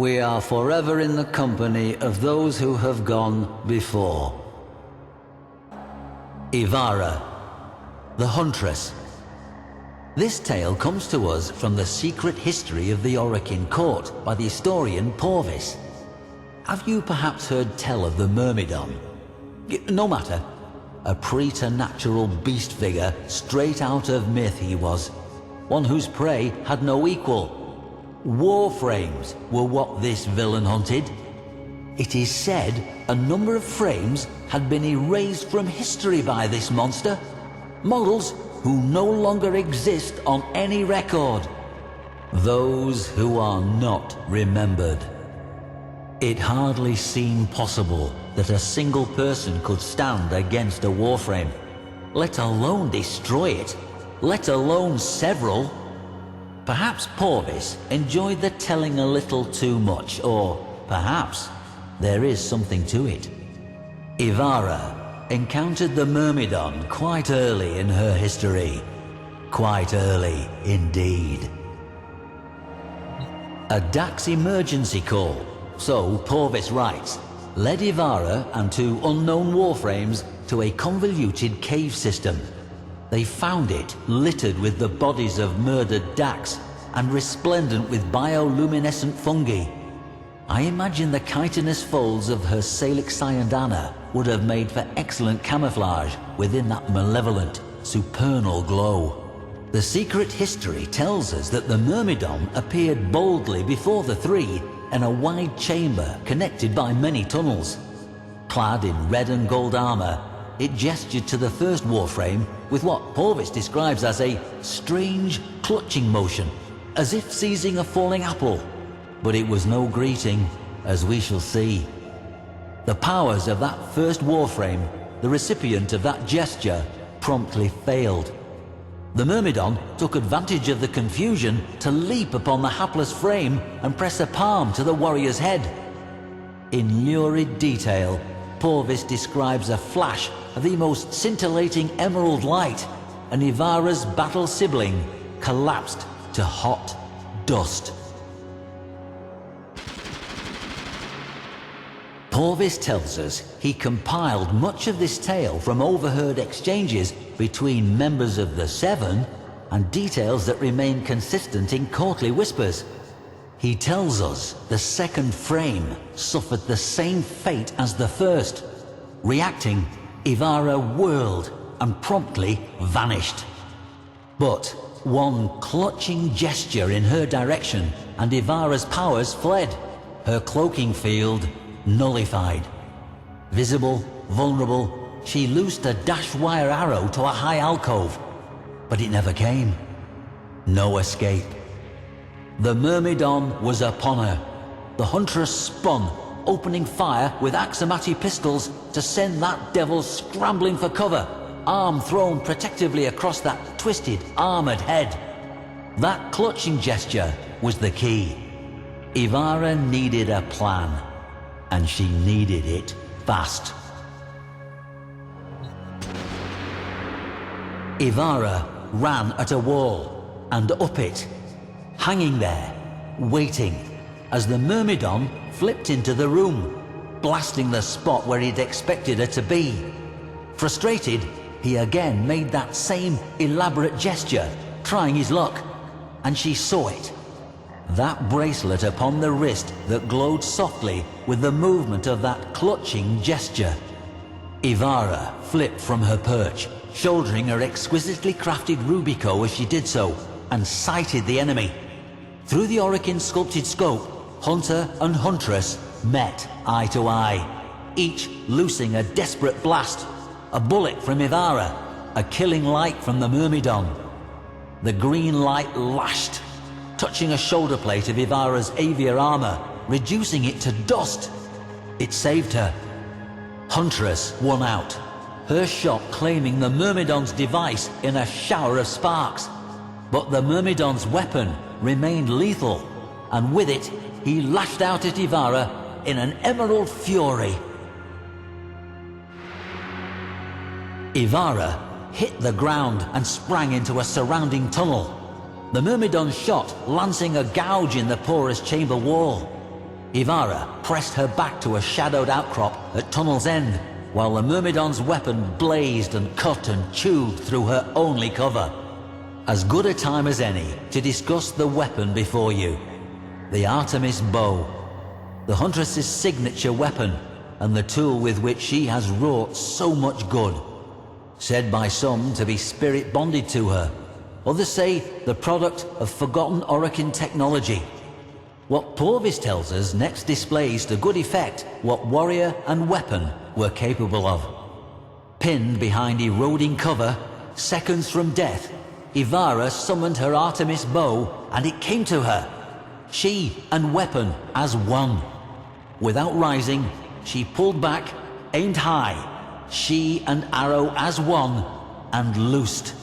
We are forever in the company of those who have gone before. Ivara The Huntress. This tale comes to us from the secret history of the Orokin court by the historian Porvis. Have you perhaps heard tell of the Myrmidon? No matter. A preternatural beast figure straight out of myth he was. One whose prey had no equal. Warframes were what this villain hunted. It is said a number of frames had been erased from history by this monster. Models who no longer exist on any record. Those who are not remembered. It hardly seemed possible that a single person could stand against a Warframe, let alone destroy it, let alone several. Perhaps Porvis enjoyed the telling a little too much, or perhaps there is something to it. Ivara encountered the Myrmidon quite early in her history. Quite early indeed. A Dax emergency call, so Porvis writes, led Ivara and two unknown Warframes to a convoluted cave system. They found it littered with the bodies of murdered Dax and resplendent with bioluminescent fungi. I imagine the chitinous folds of her Salic Cyandana would have made for excellent camouflage within that malevolent, supernal glow. The secret history tells us that the Myrmidon appeared boldly before the three in a wide chamber connected by many tunnels. Clad in red and gold armor, it gestured to the first Warframe with what Porvis describes as a strange clutching motion, as if seizing a falling apple. But it was no greeting, as we shall see. The powers of that first Warframe, the recipient of that gesture, promptly failed. The Myrmidon took advantage of the confusion to leap upon the hapless frame and press a palm to the warrior's head. In lurid detail, Porvis describes a flash of the most scintillating emerald light, and Ivara's battle sibling collapsed to hot dust. Porvis tells us he compiled much of this tale from overheard exchanges between members of the Seven and details that remain consistent in courtly whispers. He tells us the second frame suffered the same fate as the first. Reacting, Ivara whirled and promptly vanished. But one clutching gesture in her direction and Ivara's powers fled, her cloaking field nullified. Visible, vulnerable, she loosed a dash wire arrow to a high alcove, but it never came. No escape. The Myrmidon was upon her. The Huntress spun, opening fire with Axamati pistols to send that devil scrambling for cover, arm thrown protectively across that twisted, armored head. That clutching gesture was the key. Ivara needed a plan, and she needed it fast. Ivara ran at a wall and up it, hanging there, waiting, as the Myrmidon flipped into the room, blasting the spot where he'd expected her to be. Frustrated, he again made that same elaborate gesture, trying his luck, and she saw it. That bracelet upon the wrist that glowed softly with the movement of that clutching gesture. Ivara flipped from her perch, shouldering her exquisitely crafted Rubico as she did so, and sighted the enemy. Through the Orokin sculpted scope, Hunter and Huntress met eye to eye, each loosing a desperate blast, a bullet from Ivara, a killing light from the Myrmidon. The green light lashed, touching a shoulder plate of Ivara's Avia armor, reducing it to dust. It saved her. Huntress won out, her shot claiming the Myrmidon's device in a shower of sparks. But the Myrmidon's weapon remained lethal, and with it, he lashed out at Ivara in an emerald fury. Ivara hit the ground and sprang into a surrounding tunnel. The Myrmidon shot, lancing a gouge in the porous chamber wall. Ivara pressed her back to a shadowed outcrop at tunnel's end, while the Myrmidon's weapon blazed and cut and chewed through her only cover. As good a time as any to discuss the weapon before you. The Artemis bow. The Huntress's signature weapon, and the tool with which she has wrought so much good. Said by some to be spirit bonded to her. Others say the product of forgotten Orokin technology. What Porvis tells us next displays to good effect what warrior and weapon were capable of. Pinned behind eroding cover, seconds from death, Ivara summoned her Artemis bow and it came to her. She and weapon as one. Without rising, she pulled back, aimed high, she and arrow as one, and loosed.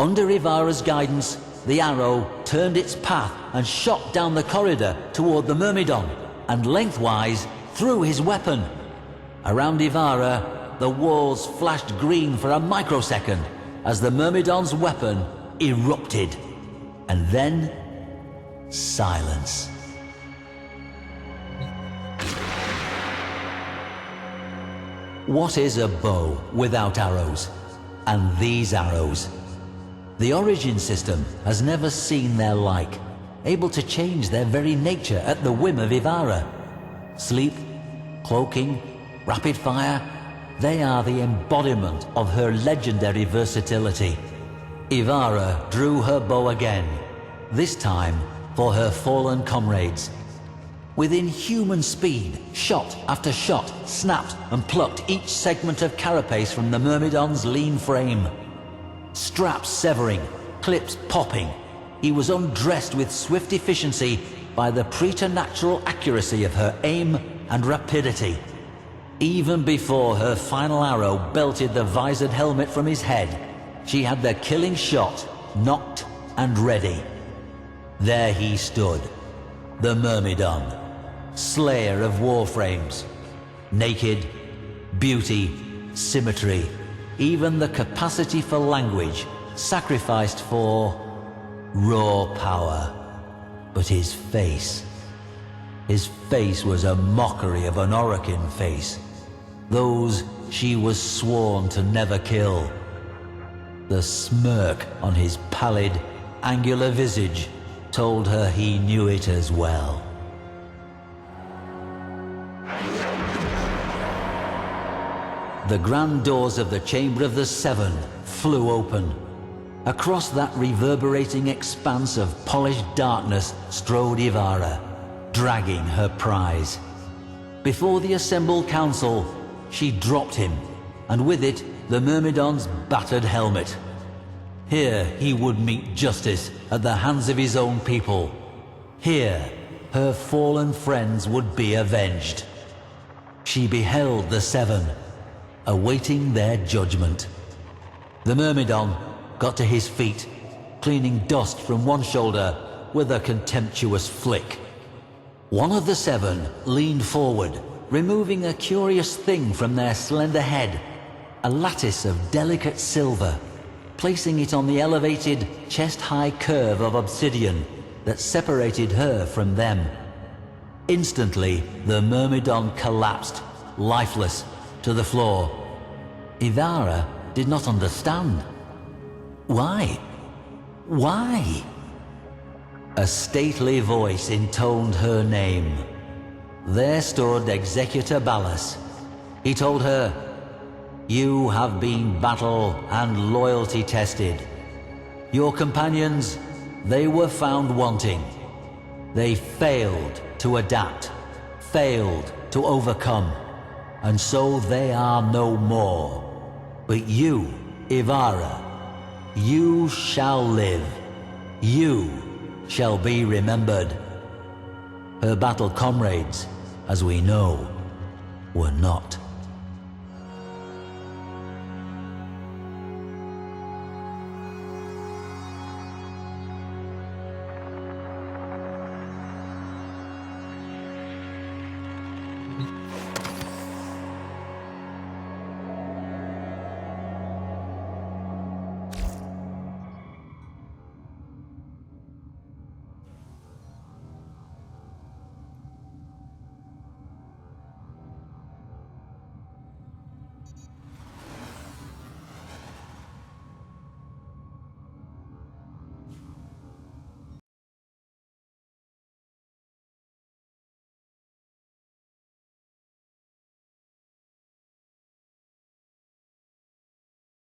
Under Ivara's guidance, the arrow turned its path and shot down the corridor toward the Myrmidon, and lengthwise through his weapon. Around Ivara, the walls flashed green for a microsecond as the Myrmidon's weapon erupted. And then, silence. What is a bow without arrows? And these arrows? The origin system has never seen their like, able to change their very nature at the whim of Ivara. Sleep, cloaking, rapid fire, they are the embodiment of her legendary versatility. Ivara drew her bow again, this time for her fallen comrades. With inhuman speed, shot after shot snapped and plucked each segment of carapace from the Myrmidon's lean frame. Straps severing, clips popping, he was undressed with swift efficiency by the preternatural accuracy of her aim and rapidity. Even before her final arrow belted the visored helmet from his head, she had the killing shot knocked and ready. There he stood, the Myrmidon, slayer of Warframes. Naked, beauty, symmetry, even the capacity for language, sacrificed for raw power. But his face was a mockery of an Orokin face. Those she was sworn to never kill. The smirk on his pallid, angular visage told her he knew it as well. The grand doors of the Chamber of the Seven flew open. Across that reverberating expanse of polished darkness strode Ivara, dragging her prize. Before the assembled council, she dropped him, and with it, the Myrmidon's battered helmet. Here he would meet justice at the hands of his own people. Here, her fallen friends would be avenged. She beheld the Seven, awaiting their judgment. The Myrmidon got to his feet, cleaning dust from one shoulder with a contemptuous flick. One of the Seven leaned forward, removing a curious thing from their slender head, a lattice of delicate silver, placing it on the elevated, chest-high curve of obsidian that separated her from them. Instantly, the Myrmidon collapsed, lifeless, to the floor. Ivara did not understand. Why? Why? A stately voice intoned her name. There stood Executor Ballas. He told her, "You have been battle and loyalty tested. Your companions, they were found wanting. They failed to adapt, failed to overcome, and so they are no more. But you, Ivara, you shall live. You shall be remembered." Her battle comrades, as we know, were not.